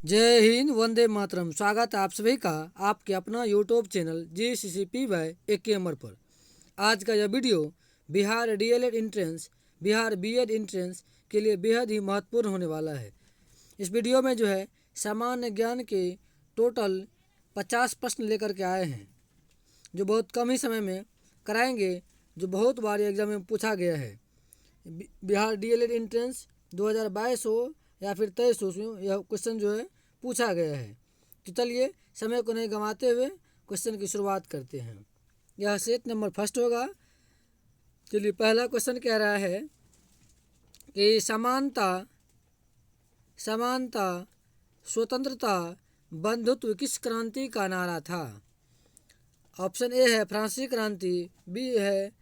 जय हिंद, वंदे मातरम। स्वागत है आप सभी का आपके अपना यूट्यूब चैनल GCCPY पर। आज का यह video Bihar DElEd entrance, Bihar BEd entrance के लिए बेहद ही महत्वपूर्ण होने वाला है। इस वीडियो में जो है सामान्य ज्ञान के टोटल 50 प्रश्न लेकर के आए हैं, जो बहुत कम ही समय में कराएंगे, जो बहुत बार एग्जाम में पूछा गया है। बिहार डीएलएड एंट्रेंस 2022 हो या फिर 23 हो, यह क्वेश्चन जो है पूछा गया है। तो चलिए समय को नहीं गंवाते हुए क्वेश्चन की शुरुआत करते हैं। यह सेट नंबर फर्स्ट होगा। चलिए पहला क्वेश्चन कह रहा है कि समानता, स्वतंत्रता, बंधुत्व किस क्रांति का नारा था? ऑप्शन ए है फ्रांसीसी क्रांति, बी है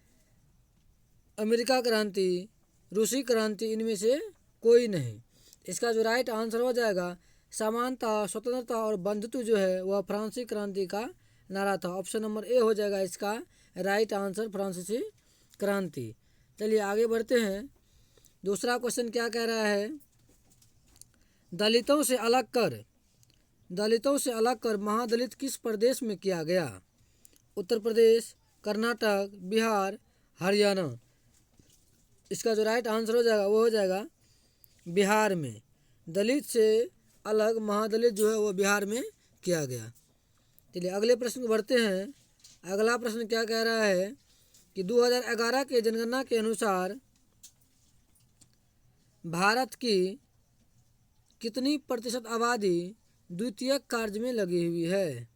अमेरिका क्रांति, रूसी क्रांति, इनमें से कोई नहीं। इसका जो राइट आंसर हो जाएगा समानता, स्वतंत्रता और बंधुत्व जो है वह फ्रांसीसी क्रांति का नारा था। ऑप्शन नंबर ए हो जाएगा इसका राइट आंसर, फ्रांसीसी क्रांति। चलिए आगे बढ़ते हैं। दूसरा क्वेश्चन क्या कह रहा है? दलितों से अलग कर महादलित किस प्रदेश में किया गया? उत्तर प्रदेश, कर्नाटक, बिहार, हरियाणा। इसका जो राइट आंसर हो जाएगा वो हो जाएगा बिहार में। दलित से अलग महादलित जो है वो बिहार में किया गया। चलिए अगले प्रश्न को बढ़ते हैं। अगला प्रश्न क्या कह रहा है कि 2011 के जनगणना के अनुसार भारत की कितनी प्रतिशत आबादी द्वितीयक कार्य में लगी हुई है?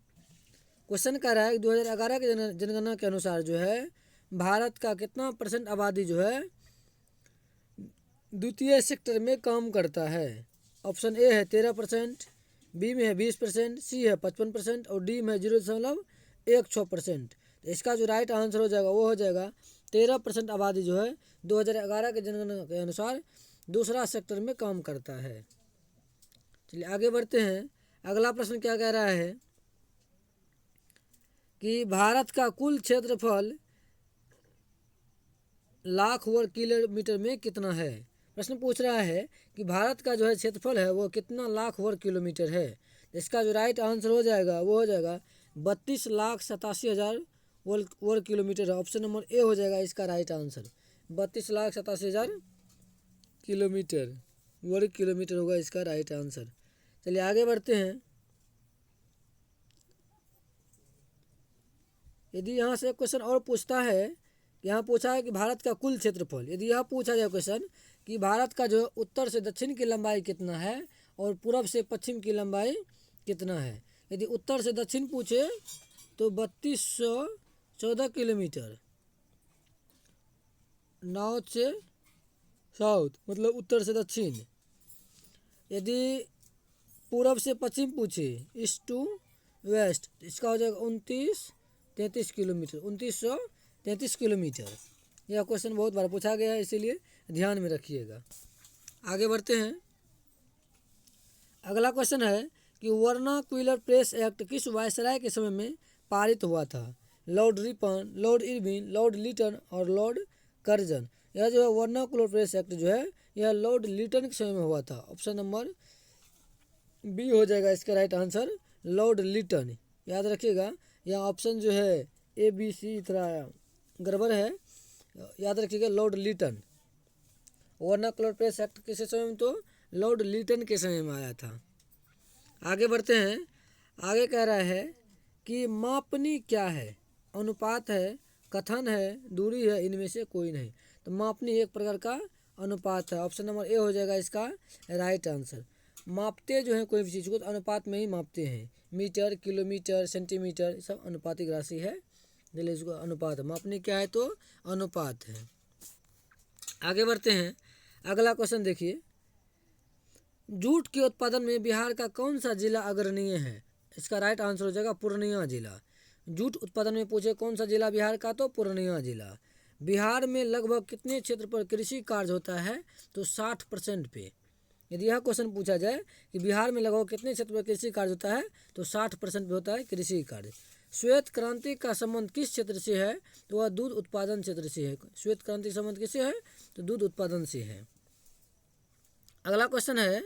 क्वेश्चन कह रहा है कि 2011 के जनगणना के अनुसार जो है भारत का कितना % आबादी जो है द्वितीय सेक्टर में काम करता है? ऑप्शन ए है 13%, बी में है 20%, सी है 55% और डी में 0.16%। तो इसका जो राइट आंसर हो जाएगा वो हो जाएगा 13% आबादी जो है 2011 के जनगणना के अनुसार दूसरा सेक्टर में काम करता है। चलिए आगे बढ़ते हैं। अगला प्रश्न क्या कह रहा है कि भारत का कुल क्षेत्रफल लाख वर्ग किलोमीटर में कितना है? प्रश्न पूछ रहा है कि भारत का जो है क्षेत्रफल है वो कितना लाख वर्ग किलोमीटर है। इसका जो राइट आंसर हो जाएगा वो हो जाएगा 32,87,000 वर्ग किलोमीटर है। ऑप्शन नंबर ए हो जाएगा इसका राइट आंसर, 32,87,000 किलोमीटर, वर्ग किलोमीटर होगा इसका राइट आंसर। चलिए आगे बढ़ते हैं। यदि यहाँ से क्वेश्चन और पूछता है, यहाँ पूछा है कि भारत का कुल क्षेत्रफल, यदि यह पूछा जाए क्वेश्चन कि भारत का जो उत्तर से दक्षिण की लंबाई कितना है और पूरब से पश्चिम की लंबाई कितना है, यदि उत्तर से दक्षिण पूछे तो 3214 किलोमीटर, नॉर्थ से साउथ मतलब उत्तर से दक्षिण। यदि पूरब से पश्चिम पूछे, ईस्ट टू वेस्ट, इसका हो जाएगा 2933 किलोमीटर, 2933 किलोमीटर। यह क्वेश्चन बहुत बार पूछा गया है, इसीलिए ध्यान में रखिएगा। आगे बढ़ते हैं। अगला क्वेश्चन है कि वर्नाक्युलर प्रेस एक्ट किस वायसराय के समय में पारित हुआ था? Lord Ripon, lord Irwin, lord Lytton और लॉर्ड कर्जन। यह जो है वर्नाक्युलर प्रेस एक्ट जो है यह लॉर्ड लिटन के समय में हुआ था। ऑप्शन नंबर बी हो जाएगा इसका राइट आंसर, लॉर्ड लिटन। याद रखिएगा यह ऑप्शन जो है ए बी सी थोड़ा गड़बड़ है, याद रखिएगा lord Lytton. Vernacular press act किस समय में? तो लॉर्ड लिटन के समय में आया था। आगे बढ़ते हैं। आगे कह रहा है कि मापनी क्या है? अनुपात है, कथन है, दूरी है, इनमें से कोई नहीं। तो मापनी एक प्रकार का अनुपात है। ऑप्शन नंबर ए हो जाएगा इसका राइट आंसर। मापते जो है कोई भी चीज़ को तो अनुपात में ही मापते हैं। मीटर, किलोमीटर, सेंटीमीटर सब अनुपातिक राशि है, इसलिए इसको अनुपात है। मापनी क्या है? तो अनुपात है। आगे बढ़ते हैं। अगला क्वेश्चन देखिए, जूट के उत्पादन में बिहार का कौन सा जिला अग्रणीय है? इसका राइट आंसर हो जाएगा पूर्णिया जिला। जूट उत्पादन में पूछे कौन सा जिला बिहार का? तो पूर्णिया जिला। बिहार में लगभग कितने क्षेत्र पर कृषि कार्य होता है? तो 60% पे। यदि यह क्वेश्चन पूछा जाए कि बिहार में लगभग कितने क्षेत्र पर कृषि कार्य होता है, तो 60% पे होता है कृषि कार्य। श्वेत क्रांति का संबंध किस क्षेत्र से है? तो वह दूध उत्पादन क्षेत्र से है। श्वेत क्रांति का संबंध किससे है? तो दूध उत्पादन से है। अगला क्वेश्चन है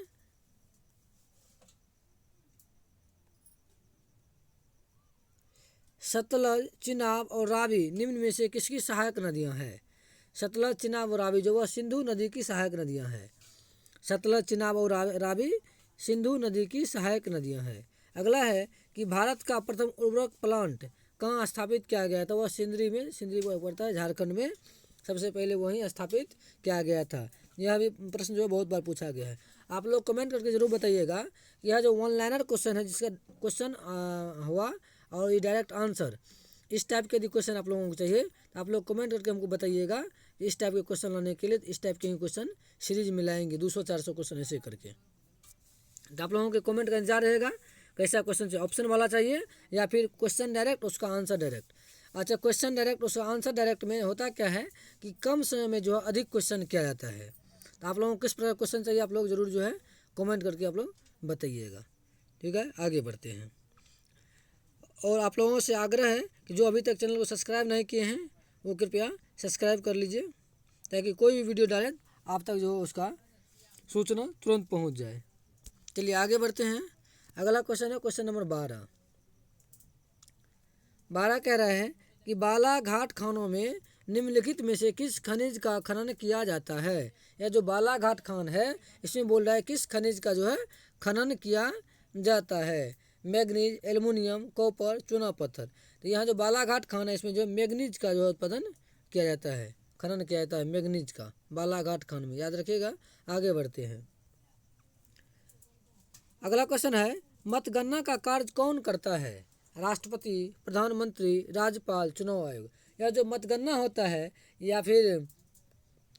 सतलज, चिनाब और रावी निम्न में से किसकी सहायक नदियां हैं? सतलज, चिनाब और रावी जो वह सिंधु नदी की सहायक नदियां हैं। सतलज, चिनाब और रावी सिंधु नदी की सहायक नदियां हैं। अगला है कि भारत का प्रथम उर्वरक प्लांट कहाँ स्थापित किया गया था? वह सिंदरी में, सिंदरी पड़ता है झारखंड में, सबसे पहले वहीं स्थापित किया गया था। यह भी प्रश्न जो है बहुत बार पूछा गया है। आप लोग कमेंट करके जरूर बताइएगा। यह जो वन लाइनर क्वेश्चन है, जिसका क्वेश्चन हुआ और ये डायरेक्ट आंसर, इस टाइप के यदि क्वेश्चन आप लोगों को चाहिए तो आप लोग कमेंट करके हमको बताइएगा। इस टाइप के क्वेश्चन लाने के लिए इस टाइप के ही क्वेश्चन सीरीज में लाएंगे, 200-400 क्वेश्चन ऐसे करके। तो आप लोगों के कमेंट का इंतजार रहेगा, कैसा क्वेश्चन चाहिए, ऑप्शन वाला चाहिए या फिर क्वेश्चन डायरेक्ट उसका आंसर डायरेक्ट। अच्छा, क्वेश्चन डायरेक्ट उसका आंसर डायरेक्ट में होता क्या है कि कम समय में जो है अधिक क्वेश्चन किया जाता है। तो आप लोगों को किस प्रकार क्वेश्चन चाहिए आप लोग जरूर जो है कमेंट करके आप लोग बताइएगा। ठीक है, आगे बढ़ते हैं। और आप लोगों से आग्रह है कि जो अभी तक चैनल को सब्सक्राइब नहीं किए हैं वो कृपया सब्सक्राइब कर लीजिए, ताकि कोई भी वीडियो डालें आप तक जो उसका सूचना तुरंत पहुंच जाए। चलिए आगे बढ़ते हैं। अगला क्वेश्चन है क्वेश्चन नंबर 12। 12 कह रहा है कि बालाघाट खानों में निम्नलिखित में से किस खनिज का खनन किया जाता है? यह जो बालाघाट खान है इसमें बोल रहा है किस खनिज का जो है खनन किया जाता है? मैग्नीज, एल्युमिनियम, कॉपर, चूना पत्थर। तो यहाँ जो बालाघाट खान है इसमें जो मैग्नीज का जो है उत्पादन किया जाता है, खनन किया जाता है मैग्नीज का बालाघाट खान में, याद रखिएगा। आगे बढ़ते हैं। अगला क्वेश्चन है मतगणना का कार्य कौन करता है? राष्ट्रपति, प्रधानमंत्री, राज्यपाल, चुनाव आयोग। यह जो मतगणना होता है या फिर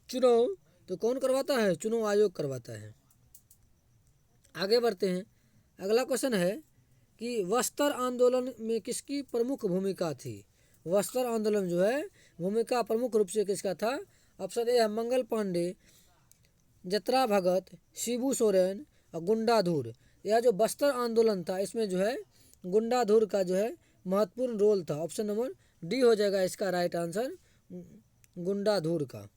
चुनाव तो कौन करवाता है? चुनाव आयोग करवाता है। आगे बढ़ते हैं। अगला क्वेश्चन है कि बस्तर आंदोलन में किसकी प्रमुख भूमिका थी? बस्तर आंदोलन जो है भूमिका प्रमुख रूप से किसका था? ऑप्शन ए है मंगल पांडे, जतरा भगत, शिबू सोरेन और गुंडाधुर। यह जो बस्तर आंदोलन था इसमें जो है गुंडाधुर का जो है महत्वपूर्ण रोल था। ऑप्शन नंबर डी हो जाएगा इसका राइट आंसर, गुंडाधुर का।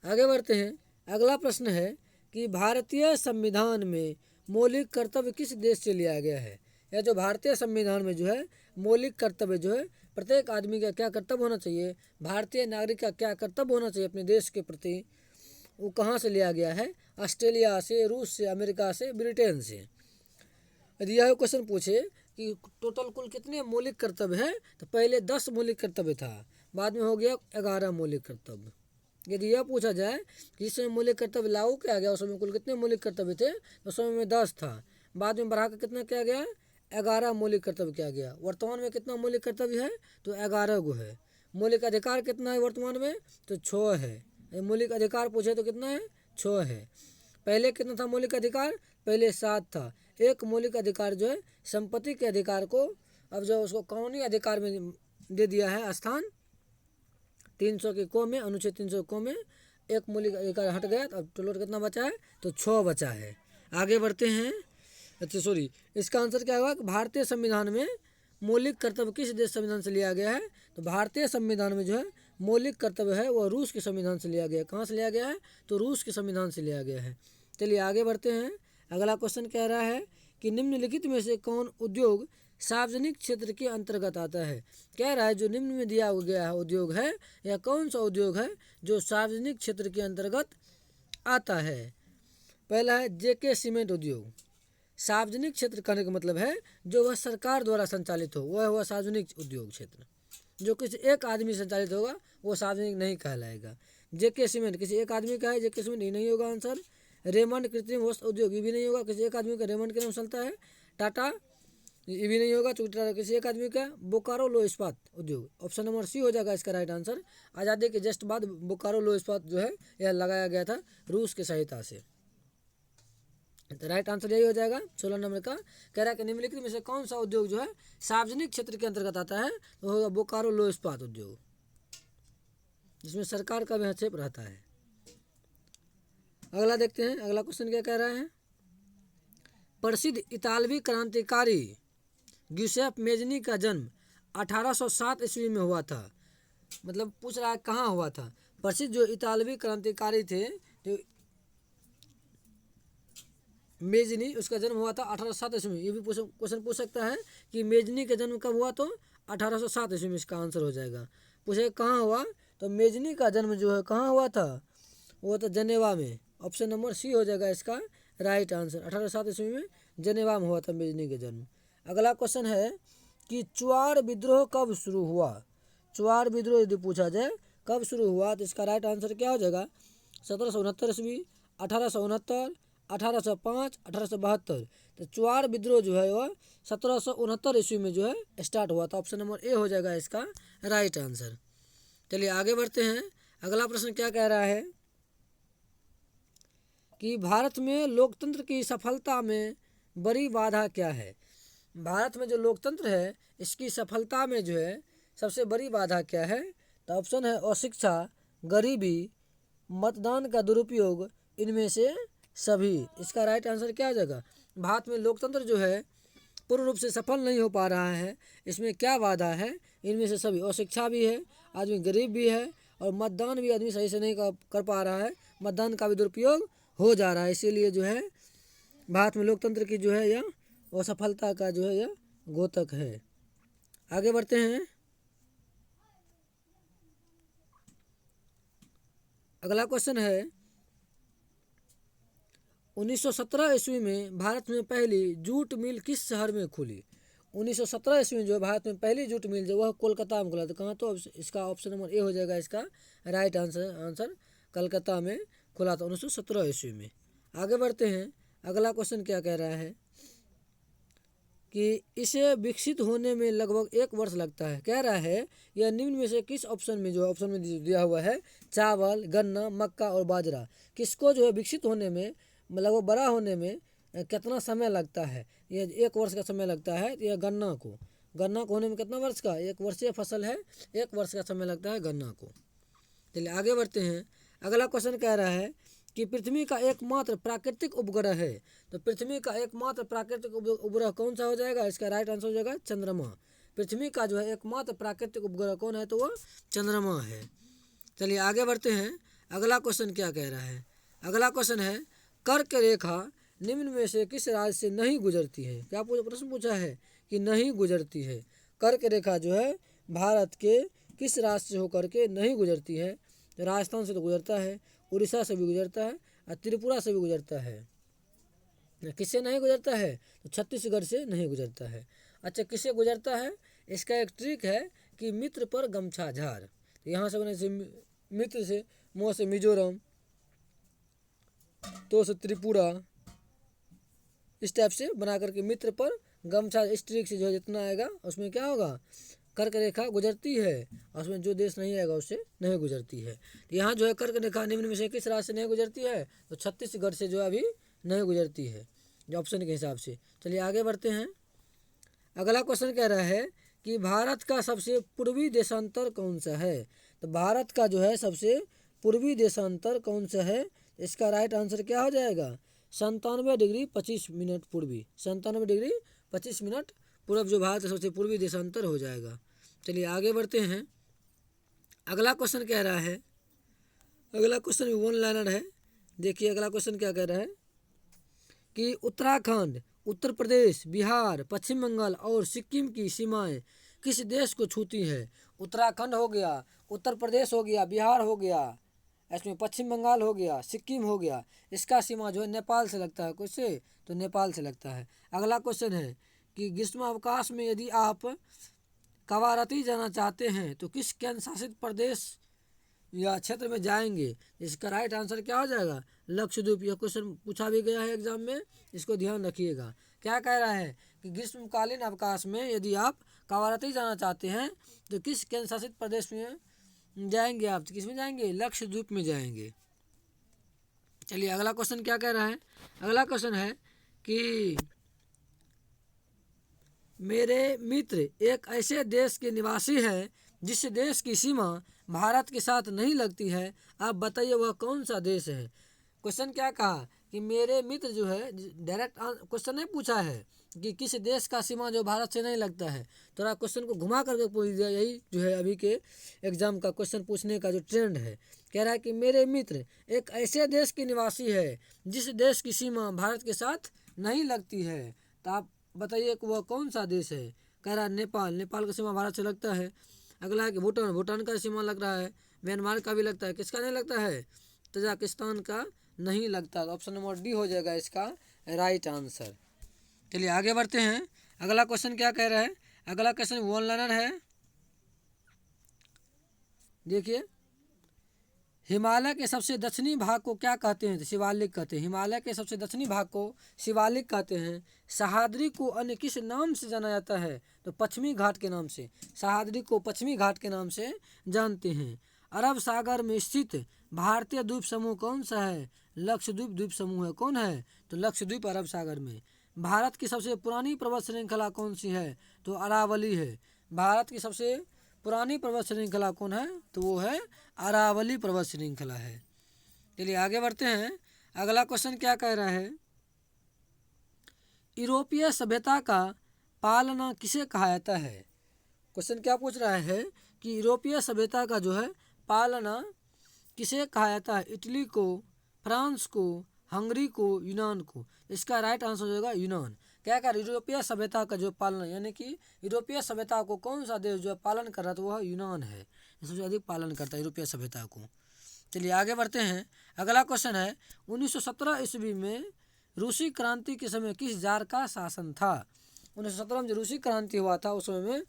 आगे बढ़ते हैं। अगला प्रश्न है कि भारतीय संविधान में मौलिक कर्तव्य किस देश से लिया गया है? यह जो भारतीय संविधान में जो है मौलिक कर्तव्य जो है प्रत्येक आदमी का क्या कर्तव्य होना चाहिए, भारतीय नागरिक का क्या कर्तव्य होना चाहिए अपने देश के प्रति, वो कहाँ से लिया गया है? ऑस्ट्रेलिया से, रूस से, अमेरिका से, ब्रिटेन से। यदि यह क्वेश्चन पूछे कि टोटल कुल कितने मौलिक कर्तव्य है तो पहले 10 मौलिक कर्तव्य था, बाद में हो गया 11 मौलिक कर्तव्य। यदि यह पूछा जाए कि इस समय मौलिक कर्तव्य लागू किया गया उस समय कुल कितने मौलिक कर्तव्य थे तो उस समय में 10 था, बाद में बढ़ाकर कितना किया गया? 11 मौलिक कर्तव्य किया गया। वर्तमान में कितना मौलिक कर्तव्य है? तो 11 गो है। मौलिक अधिकार कितना है वर्तमान में? तो 6 है। मौलिक अधिकार पूछे तो कितना है? 6 है। पहले कितना था मौलिक अधिकार? पहले 7 था। एक मौलिक अधिकार जो है संपत्ति के अधिकार को अब जो उसको कानूनी अधिकार में दे दिया है स्थान, 300 के को में, अनुच्छेद 300 को में एक मौलिक अधिकार हट गया। अब टोटल कितना बचा है? तो 6 बचा है। आगे बढ़ते हैं। अच्छा सॉरी, इसका आंसर क्या होगा? भारतीय संविधान में मौलिक कर्तव्य किस देश संविधान से लिया गया है? तो भारतीय संविधान में जो है मौलिक कर्तव्य है वह रूस के संविधान से लिया गया है। कहाँ से लिया गया है? तो रूस के संविधान से लिया गया है। चलिए आगे बढ़ते हैं। अगला क्वेश्चन कह रहा है कि निम्नलिखित में से कौन उद्योग सार्वजनिक क्षेत्र के अंतर्गत आता है? कह रहा है जो निम्न में दिया गया है उद्योग है या कौन सा उद्योग है जो सार्वजनिक क्षेत्र के अंतर्गत आता है? पहला है जेके सीमेंट उद्योग। सार्वजनिक क्षेत्र कहने का मतलब है जो वह सरकार द्वारा संचालित हो, वह हुआ सार्वजनिक उद्योग क्षेत्र। जो किसी एक आदमी संचालित होगा वो सार्वजनिक नहीं कहलाएगा। जेके सीमेंट किसी एक आदमी का है, जेके सीमेंट ये नहीं होगा आंसर। रेमंड कृत्रिम वस्त्र उद्योग ये भी नहीं होगा, किसी एक आदमी का रेमंड के नाम चलता है। टाटा ये भी नहीं होगा, चूंकि टाटा किसी एक आदमी का। बोकारो लो इस्पात उद्योग, ऑप्शन नंबर सी हो जाएगा इसका राइट आंसर। आज़ादी के जस्ट बाद बोकारो लो इस्पात जो है यह लगाया गया था रूस की सहायता से। तो राइट आंसर यही हो जाएगा 16 नंबर का। कह रहा है कि निम्नलिखित में से कौन सा उद्योग जो है सार्वजनिक क्षेत्र के अंतर्गत आता है? तो होगा बोकारो लो इस्पात उद्योग, जिसमें सरकार का भी हस्तक्षेप रहता है। अगला देखते हैं। अगला क्वेश्चन क्या कह रहा है? प्रसिद्ध इतालवी क्रांतिकारी ग्यूसेप मेजनी का जन्म 1807 ईस्वी में हुआ था। मतलब पूछ रहा है कहाँ हुआ था? प्रसिद्ध जो इतालवी क्रांतिकारी थे जो मेजनी, उसका जन्म हुआ था 1807 ईस्वी में। ये भी क्वेश्चन पूछ सकता है कि मेजनी का जन्म कब हुआ, तो 1807 ईस्वी में इसका आंसर हो जाएगा। पूछे कहाँ हुआ, तो मेजनी का जन्म जो है कहाँ हुआ था, वो था जनेवा में। ऑप्शन नंबर सी हो जाएगा इसका राइट आंसर। 1807 ईस्वी में जनेवा में हुआ था मेजनी का जन्म। अगला क्वेश्चन है कि चुआड़ विद्रोह कब शुरू हुआ। चुआड़ विद्रोह यदि पूछा जाए कब शुरू हुआ, तो इसका राइट आंसर क्या हो जाएगा, 1769 ईस्वी, 1869, 1805, 1872। तो चुआड़ विद्रोह जो है वह 1769 ईस्वी में जो है स्टार्ट हुआ था। ऑप्शन नंबर ए हो जाएगा इसका राइट आंसर। चलिए आगे बढ़ते हैं। अगला प्रश्न क्या कह रहा है कि भारत में लोकतंत्र की सफलता में बड़ी बाधा क्या है। भारत में जो लोकतंत्र है इसकी सफलता में जो है सबसे बड़ी बाधा क्या है, तो ऑप्शन है अशिक्षा, गरीबी, मतदान का दुरुपयोग, इनमें से सभी। इसका राइट आंसर क्या हो जाएगा, भारत में लोकतंत्र जो है पूर्ण रूप से सफल नहीं हो पा रहा है, इसमें क्या बाधा है, इनमें से सभी। अशिक्षा भी है, आदमी गरीब भी है, और मतदान भी आदमी सही से नहीं कर पा रहा है, मतदान का भी दुरुपयोग हो जा रहा है। इसीलिए जो है भारत में लोकतंत्र की जो है यह असफलता का जो है यह घोतक है। आगे बढ़ते हैं। अगला क्वेश्चन है 1917 ईस्वी में भारत में पहली जूट मिल किस शहर में खुली। 1917 ईस्वी में जो भारत में पहली जूट मिल जो वह कोलकाता में खुला था। कहाँ, तो इसका ऑप्शन नंबर ए हो जाएगा इसका राइट आंसर कलकत्ता में खुला था 1917 ईस्वी में। आगे बढ़ते हैं। अगला क्वेश्चन क्या कह रहा है कि इसे विकसित होने में लगभग 1 वर्ष लगता है। कह रहा है यह निम्न में से किस ऑप्शन में जो ऑप्शन में दिया हुआ है, चावल, गन्ना, मक्का और बाजरा, किसको जो है विकसित होने में लगभग बड़ा होने में कितना समय लगता है। यह 1 वर्ष का समय लगता है। यह गन्ना को होने में कितना वर्ष का, 1 वर्षीय फसल है, 1 वर्ष का समय लगता है गन्ना को। चलिए आगे बढ़ते हैं। अगला क्वेश्चन कह रहा है कि पृथ्वी का एकमात्र प्राकृतिक उपग्रह है। तो पृथ्वी का एकमात्र प्राकृतिक उपग्रह कौन सा हो जाएगा, इसका राइट आंसर हो जाएगा चंद्रमा। पृथ्वी का जो है एकमात्र प्राकृतिक उपग्रह कौन है, तो वह चंद्रमा है। चलिए आगे बढ़ते हैं। अगला क्वेश्चन क्या कह रहा है, अगला क्वेश्चन है कर्क रेखा निम्न में से किस राज्य से नहीं गुजरती है। क्या प्रश्न पूछा है कि नहीं गुजरती है। कर्क रेखा जो है भारत के किस राज्य से होकर के नहीं गुजरती है। तो राजस्थान से तो गुजरता है, उड़ीसा से भी गुजरता है, और त्रिपुरा से भी गुजरता है। किससे नहीं गुजरता है, तो छत्तीसगढ़ से नहीं गुजरता है। अच्छा, किससे गुजरता है, इसका एक ट्रिक है कि मित्र पर गमछा झार। यहाँ से बने से मित्र से मोह से मिजोरम, तो से त्रिपुरा, इस टाइप से बना करके मित्र पर गमछा, इस ट्रिक से जो है जितना आएगा उसमें क्या होगा, कर्क रेखा गुजरती है, और उसमें जो देश नहीं आएगा उससे नहीं गुजरती है। तो यहाँ जो है कर्क रेखा निम्न में से किस राज्य से नहीं गुजरती है, तो छत्तीसगढ़ से जो है अभी नहीं गुजरती है, जो ऑप्शन के हिसाब से। चलिए आगे बढ़ते हैं। अगला क्वेश्चन कह रहा है कि भारत का सबसे पूर्वी देशांतर कौन सा है। तो भारत का जो है सबसे पूर्वी देशांतर कौन सा है, इसका राइट आंसर क्या हो जाएगा, 97 डिग्री 25 मिनट पूर्वी, 97 डिग्री 25 मिनट पूर्व जो भारत का सबसे पूर्वी देशांतर हो जाएगा। चलिए आगे बढ़ते हैं। अगला क्वेश्चन कह रहा है, अगला क्वेश्चन भी 1 लाइनर है। देखिए अगला क्वेश्चन क्या कह रहा है कि उत्तराखंड, उत्तर प्रदेश, बिहार, पश्चिम बंगाल और सिक्किम की सीमाएं किस देश को छूती है। उत्तराखंड हो गया, उत्तर प्रदेश हो गया, बिहार हो गया, इसमें पश्चिम बंगाल हो गया, सिक्किम हो गया, इसका सीमा जो है नेपाल से लगता है। किससे, तो नेपाल से लगता है। अगला क्वेश्चन है कि ग्रीष्मावकाश में यदि आप कवारती जाना चाहते हैं तो किस केंद्र शासित प्रदेश या क्षेत्र में जाएंगे। इसका राइट आंसर क्या हो जाएगा, लक्षद्वीप। यह क्वेश्चन पूछा भी गया है एग्जाम में, इसको ध्यान रखिएगा। क्या कह रहा है कि ग्रीष्मकालीन अवकाश में यदि आप कवारती जाना चाहते हैं तो किस केंद्र शासित प्रदेश में जाएंगे आप, तो किस में जाएंगे, लक्षद्वीप में जाएंगे। चलिए अगला क्वेश्चन क्या कह रहा है, अगला क्वेश्चन है कि मेरे मित्र एक ऐसे देश के निवासी हैं जिस देश की सीमा भारत के साथ नहीं लगती है, आप बताइए वह कौन सा देश है। क्वेश्चन क्या कहा कि मेरे मित्र जो है, डायरेक्ट क्वेश्चन नहीं पूछा है कि किस देश का सीमा जो भारत से नहीं लगता है, थोड़ा क्वेश्चन को घुमा करके पूछ दिया। यही जो है अभी के एग्जाम का क्वेश्चन पूछने का जो ट्रेंड है कह रहा है कि मेरे मित्र एक ऐसे देश के निवासी है जिस देश की सीमा भारत के साथ नहीं लगती है। तो आप बताइए कि वह कौन सा देश है। कह रहा है नेपाल, नेपाल का सीमा भारत से लगता है। अगला है कि भूटान, भूटान का सीमा लग रहा है। म्यांमार का भी लगता है, किसका नहीं लगता है, तजाकिस्तान का नहीं लगता। ऑप्शन नंबर डी हो जाएगा इसका राइट आंसर। चलिए आगे बढ़ते हैं। अगला क्वेश्चन क्या कह रहा है, अगला क्वेश्चन वन लाइनर है। देखिए, हिमालय के सबसे दक्षिणी भाग को क्या कहते हैं, तो शिवालिक कहते हैं। हिमालय के सबसे दक्षिणी भाग को शिवालिक कहते हैं। सह्याद्री को अन्य किस नाम से जाना जाता है, तो पश्चिमी घाट के नाम से। सह्याद्री को पश्चिमी घाट के नाम से जानते हैं। अरब सागर में स्थित भारतीय द्वीप समूह कौन सा है, लक्षद्वीप द्वीप समूह है। कौन है, तो लक्षद्वीप अरब सागर में। भारत की सबसे पुरानी पर्वत श्रृंखला कौन सी है, तो अरावली है। भारत की सबसे पुरानी पर्वत श्रृंखला कौन है, तो वो है अरावली पर्वत श्रृंखला है। चलिए आगे बढ़ते हैं। अगला क्वेश्चन क्या कह रहा है, यूरोपीय सभ्यता का पालना किसे कहा जाता है। क्वेश्चन क्या पूछ रहा है कि यूरोपीय सभ्यता का जो है पालना किसे कहा जाता है। इटली को, फ्रांस को, हंगरी को, यूनान को। इसका राइट आंसर हो जाएगा यूनान। क्या कर यूरोपीय सभ्यता का जो पालन, यानी कि यूरोपीय सभ्यता को कौन सा देश जो है पालन कर रहा है, तो वह यूनान है। सबसे अधिक पालन करता है यूरोपीय सभ्यता को। चलिए आगे बढ़ते हैं। अगला क्वेश्चन है, 1917 ईस्वी में रूसी क्रांति के समय किस जार का शासन था। 1917 में जो रूसी क्रांति हुआ था उस समय में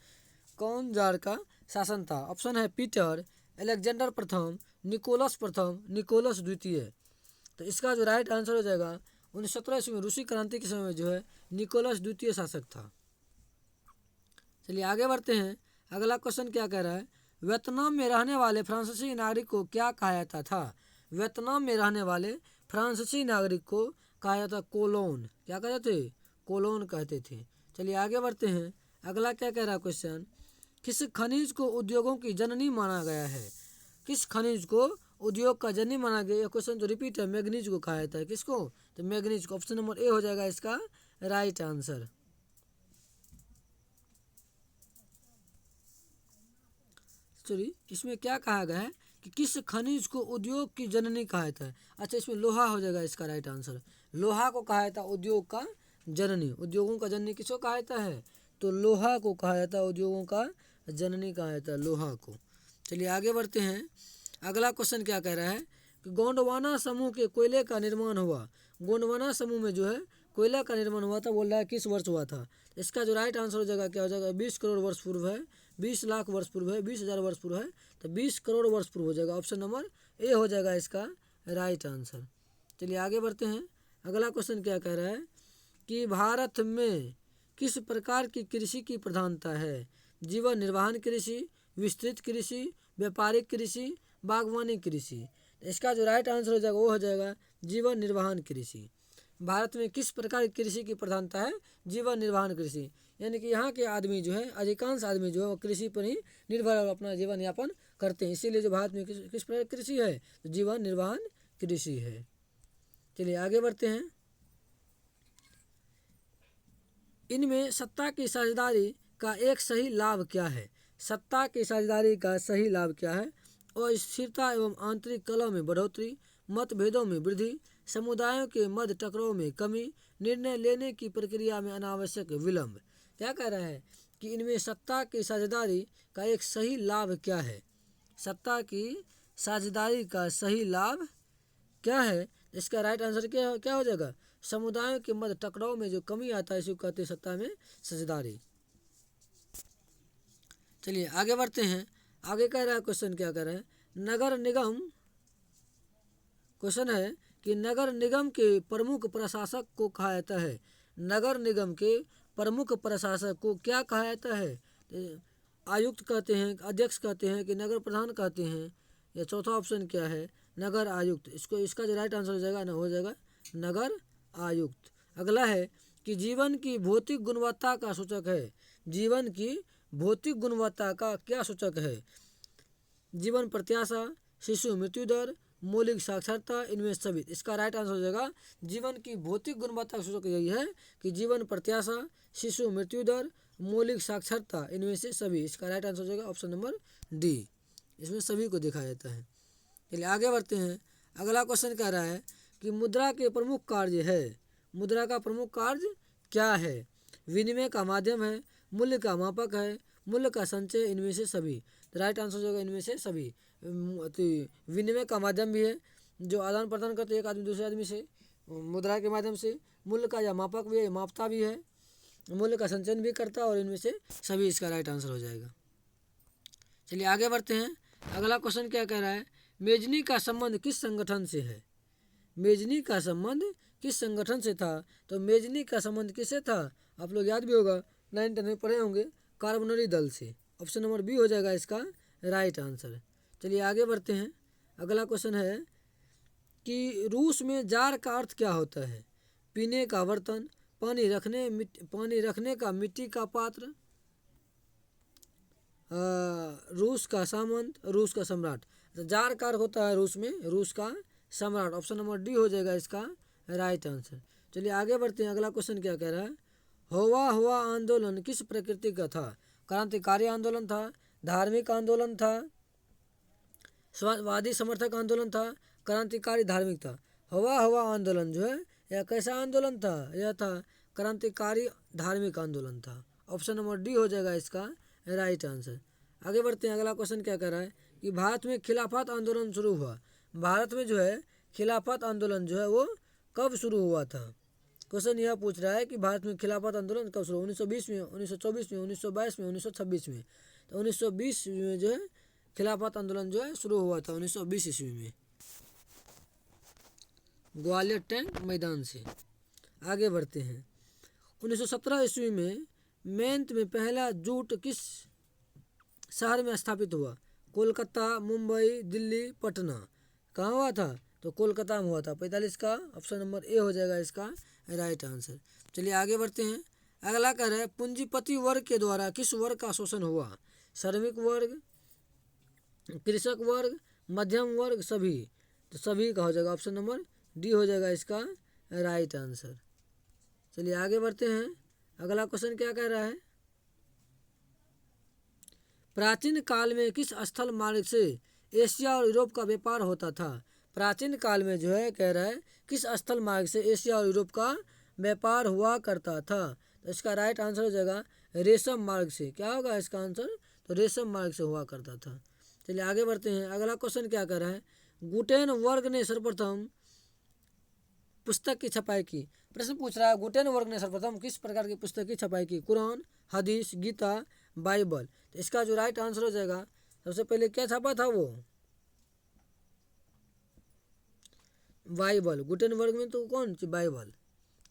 कौन जार का शासन था। ऑप्शन है पीटर, अलेक्जेंडर प्रथम, निकोलस प्रथम, निकोलस द्वितीय। तो इसका जो राइट आंसर हो जाएगा 1917 ईस्वी में रूसी क्रांति के समय में जो है निकोलस द्वितीय शासक था। चलिए आगे बढ़ते हैं। अगला क्वेश्चन क्या कह रहा है, वियतनाम में रहने वाले फ्रांसीसी नागरिक को क्या कहा जाता था। वियतनाम में रहने वाले फ्रांसीसी नागरिक को कहा जाता कोलोन। क्या कहते थे, कोलोन कहते थे। चलिए आगे बढ़ते हैं। अगला क्या कह रहा है क्वेश्चन, किस खनिज को उद्योगों की जननी माना गया है। किस खनिज को उद्योग का जननी माना गया। यह क्वेश्चन जो रिपीट है, मैग्नीज को कहा जाता है। किसको, तो मैग्नीज को। ऑप्शन नंबर ए हो जाएगा इसका राइट आंसर। सॉरी, इसमें क्या कहा गया है कि किस खनिज को उद्योग की जननी कहा जाता है। अच्छा, इसमें लोहा हो जाएगा इसका राइट आंसर। लोहा को कहा जाता है उद्योग का जननी। उद्योगों का जननी किसको कहा जाता है, तो लोहा को कहा जाता है। उद्योगों का जननी कहा जाता है लोहा को। चलिए आगे बढ़ते हैं। अगला क्वेश्चन क्या कह रहा है कि गोंडवाना समूह के कोयले का निर्माण हुआ। गोंडवाना समूह में जो है कोयला का निर्माण हुआ था, बोल रहा है किस वर्ष हुआ था। इसका जो राइट आंसर हो जाएगा क्या हो जाएगा, 20 करोड़ वर्ष पूर्व है, 20 लाख वर्ष पूर्व है, 20,000 वर्ष पूर्व है, तो 20 करोड़ वर्ष पूर्व हो जाएगा। ऑप्शन नंबर ए हो जाएगा इसका राइट आंसर। चलिए आगे बढ़ते हैं। अगला क्वेश्चन क्या कह रहा है कि भारत में किस प्रकार की कृषि की प्रधानता है। जीवन निर्वाहन कृषि, विस्तृत कृषि, व्यापारिक कृषि, बागवानी कृषि। इसका जो राइट आंसर हो जाएगा वो हो जाएगा जीवन निर्वाहन कृषि। भारत में किस प्रकार की कृषि की प्रधानता है, जीवन निर्वाहन कृषि। यानी कि यहाँ के आदमी जो है, अधिकांश आदमी जो है वो कृषि पर ही निर्भर अपना जीवन यापन करते हैं। इसीलिए जो भारत में किस प्रकार की कृषि है, तो जीवन निर्वाहन कृषि है। चलिए आगे बढ़ते हैं। इनमें सत्ता की साझेदारी का एक सही लाभ क्या है। सत्ता की साझेदारी का सही लाभ क्या है। और स्थिरता एवं आंतरिक कलह में बढ़ोतरी, मतभेदों में वृद्धि, समुदायों के मध्य टकराव में कमी, निर्णय लेने की प्रक्रिया में अनावश्यक विलंब। क्या कह रहा है कि इनमें सत्ता की साझेदारी का एक सही लाभ क्या है। सत्ता की साझेदारी का सही लाभ क्या है। इसका राइट आंसर क्या हो जाएगा, समुदायों के मध्य टकराव में जो कमी आता है इसी को कहते हैं सत्ता में साझेदारी। चलिए आगे बढ़ते हैं। आगे कह रहा है क्वेश्चन क्या कह रहा है, नगर निगम। क्वेश्चन है कि नगर निगम के प्रमुख प्रशासक को कहा जाता है। नगर निगम के प्रमुख प्रशासक को क्या कहा जाता है, आयुक्त कहते हैं, अध्यक्ष कहते हैं कि नगर प्रधान कहते हैं। या चौथा ऑप्शन क्या है, नगर आयुक्त। इसका जो राइट आंसर हो जाएगा ना, हो जाएगा नगर आयुक्त। अगला है कि जीवन की भौतिक गुणवत्ता का सूचक है। जीवन की भौतिक गुणवत्ता का क्या सूचक है। जीवन प्रत्याशा, शिशु मृत्यु दर, मौलिक साक्षरता, इनमें सभी। इसका राइट आंसर हो जाएगा जीवन की भौतिक गुणवत्ता का सूचक यही है कि जीवन प्रत्याशा, शिशु मृत्यु दर, मौलिक साक्षरता, इनमें से सभी। इसका राइट आंसर हो जाएगा ऑप्शन नंबर डी। इसमें सभी को देखा जाता है। चलिए आगे बढ़ते हैं। अगला क्वेश्चन कह रहा है कि मुद्रा के प्रमुख कार्य है। मुद्रा का प्रमुख कार्य क्या है? विनिमय का माध्यम है, मूल्य का मापक है, मूल्य का संचय, इनमें से सभी। तो राइट आंसर जो होगा इनमें से सभी। विनिमय का माध्यम भी है, जो आदान प्रदान करते हैं एक आदमी दूसरे आदमी से मुद्रा के माध्यम से। मूल्य का यह मापक भी है, मापता भी है, मूल्य का संचयन भी करता है, और इनमें से सभी इसका राइट आंसर हो जाएगा। चलिए आगे बढ़ते हैं। अगला क्वेश्चन क्या कह रहा है? मेजनी का संबंध किस संगठन से है? मेजनी का संबंध किस संगठन से था? तो मेजनी का संबंध किससे था? आप लोग याद भी होगा, 9th में पढ़े होंगे, कार्बोनरी दल से। ऑप्शन नंबर बी हो जाएगा इसका राइट आंसर। चलिए आगे बढ़ते हैं। अगला क्वेश्चन है कि रूस में जार का अर्थ क्या होता है? पीने का बर्तन, पानी रखने का मिट्टी का पात्र, रूस का सामंत, रूस का सम्राट। तो जार का अर्थ होता है रूस में रूस का सम्राट। ऑप्शन नंबर डी हो जाएगा इसका राइट आंसर। चलिए आगे बढ़ते हैं। अगला क्वेश्चन क्या कह रहा है? हुआ आंदोलन किस प्रकृति का था? क्रांतिकारी आंदोलन था, धार्मिक आंदोलन था, स्वादवादी समर्थक आंदोलन था, क्रांतिकारी धार्मिक था। हुआ आंदोलन जो है यह कैसा आंदोलन था? यह था क्रांतिकारी धार्मिक आंदोलन था। ऑप्शन नंबर डी हो जाएगा इसका राइट आंसर। आगे बढ़ते हैं। अगला क्वेश्चन क्या कह रहा है कि भारत में खिलाफत आंदोलन शुरू हुआ। भारत में जो है खिलाफत आंदोलन जो है वो कब शुरू हुआ था? क्वेश्चन यह पूछ रहा है कि भारत में खिलाफत आंदोलन कब शुरू? 1920 में, 1924 में, 1922 में, 1926 में। तो 1920 में जो है खिलाफत आंदोलन जो है शुरू हुआ था 1920 ईस्वी में, ग्वालियर टैंक मैदान से। आगे बढ़ते हैं। 1917 ईस्वी में मेंत में पहला जूट किस शहर में स्थापित हुआ? कोलकाता, मुंबई, दिल्ली, पटना। कहाँ हुआ था? तो कोलकाता में हुआ था। 45 का ऑप्शन नंबर ए हो जाएगा इसका राइट आंसर। चलिए आगे बढ़ते हैं। अगला कह रहा है पूंजीपति वर्ग के द्वारा किस वर्ग का शोषण हुआ? श्रमिक वर्ग, कृषक वर्ग, मध्यम वर्ग, सभी। तो सभी का हो जाएगा ऑप्शन नंबर डी हो जाएगा इसका राइट आंसर। चलिए आगे बढ़ते हैं। अगला क्वेश्चन क्या कह रहा है? प्राचीन काल में किस स्थल मार्ग से एशिया और यूरोप का व्यापार होता था? प्राचीन काल में जो है कह रहा है किस स्थल मार्ग से एशिया और यूरोप का व्यापार हुआ करता था? तो इसका राइट आंसर हो जाएगा रेशम मार्ग से। क्या होगा इसका आंसर? तो रेशम मार्ग से हुआ करता था। चलिए आगे बढ़ते हैं। अगला क्वेश्चन क्या कर रहा है? गुटेनबर्ग ने सर्वप्रथम पुस्तक की छपाई की। प्रश्न पूछ रहा है गुटेनबर्ग ने सर्वप्रथम किस प्रकार की पुस्तक की छपाई की? कुरान, हदीस, गीता, बाइबल। तो इसका जो राइट आंसर हो जाएगा, सबसे पहले क्या छापा था वो? बाइबल। गुटेनबर्ग में तो कौन सी बाइबल।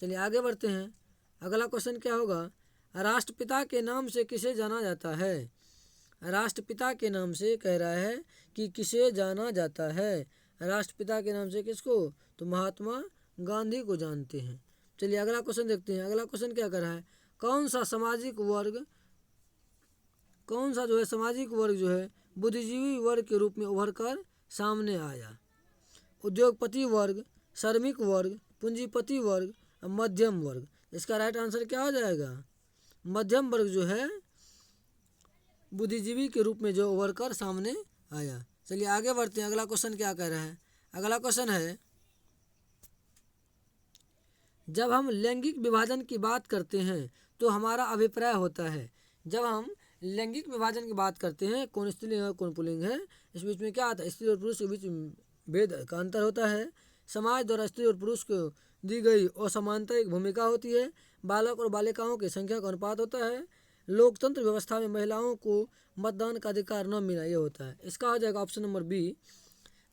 चलिए आगे बढ़ते हैं। अगला क्वेश्चन क्या होगा? राष्ट्रपिता के नाम से किसे जाना जाता है? राष्ट्रपिता के नाम से कह रहा है कि किसे जाना जाता है? राष्ट्रपिता के नाम से किसको? तो महात्मा गांधी को जानते हैं। चलिए अगला क्वेश्चन देखते हैं। अगला क्वेश्चन क्या कर रहा है? कौन सा सामाजिक वर्ग जो है बुद्धिजीवी वर्ग के रूप में उभर कर सामने आया? उद्योगपति वर्ग, श्रमिक वर्ग, पूंजीपति वर्ग, मध्यम वर्ग। इसका राइट आंसर क्या हो जाएगा? मध्यम वर्ग जो है बुद्धिजीवी के रूप में जो उभर कर सामने आया। चलिए आगे बढ़ते हैं। अगला क्वेश्चन क्या कह रहा है? अगला क्वेश्चन है जब हम लैंगिक विभाजन की बात करते हैं तो हमारा अभिप्राय होता है। जब हम लैंगिक विभाजन की बात करते हैं, कौन स्त्रीलिंग है कौन पुल्लिंग है, इस बीच में क्या आता है? स्त्री और पुरुष के बीच भेद का अंतर होता है। समाज द्वारा स्त्री और पुरुष को दी गई असमानता एक भूमिका होती है। बालक और बालिकाओं की संख्या का अनुपात होता है। लोकतंत्र व्यवस्था में महिलाओं को मतदान का अधिकार न मिला, ये होता है। इसका हो जाएगा ऑप्शन नंबर बी।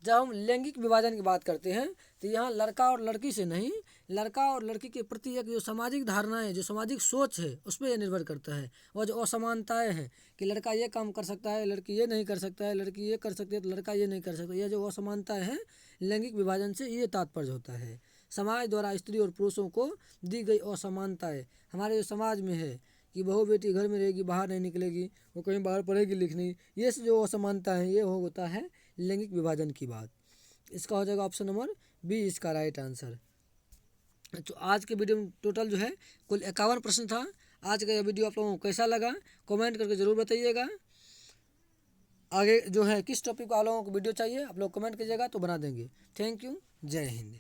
जब हम लैंगिक विभाजन की बात करते हैं तो यहाँ लड़का और लड़की से नहीं, लड़का और लड़की के प्रति एक जो सामाजिक धारणाएं, जो सामाजिक सोच है, उस पर यह निर्भर करता है। और जो असमानताएं हैं कि लड़का ये काम कर सकता है, लड़की ये नहीं कर सकता है, लड़की ये कर सकती है तो लड़का ये नहीं कर सकता, यह जो असमानताएं हैं लैंगिक विभाजन से ये तात्पर्य होता है। समाज द्वारा स्त्री और पुरुषों को दी गई असमानताएं हमारे जो समाज में है कि बहू बेटी घर में रहेगी, बाहर नहीं निकलेगी, वो कहीं बाहर पढ़ेगी लिखनी, ये जो असमानता है ये होता है लैंगिक विभाजन की बात। इसका हो जाएगा ऑप्शन नंबर बी इसका राइट आंसर। तो आज के वीडियो में टोटल जो है कुल 51 प्रश्न था। आज का यह वीडियो आप लोगों को कैसा लगा कमेंट करके ज़रूर बताइएगा। आगे जो है किस टॉपिक पर आप लोगों को वीडियो चाहिए आप लोग कमेंट कीजिएगा तो बना देंगे। थैंक यू, जय हिंद।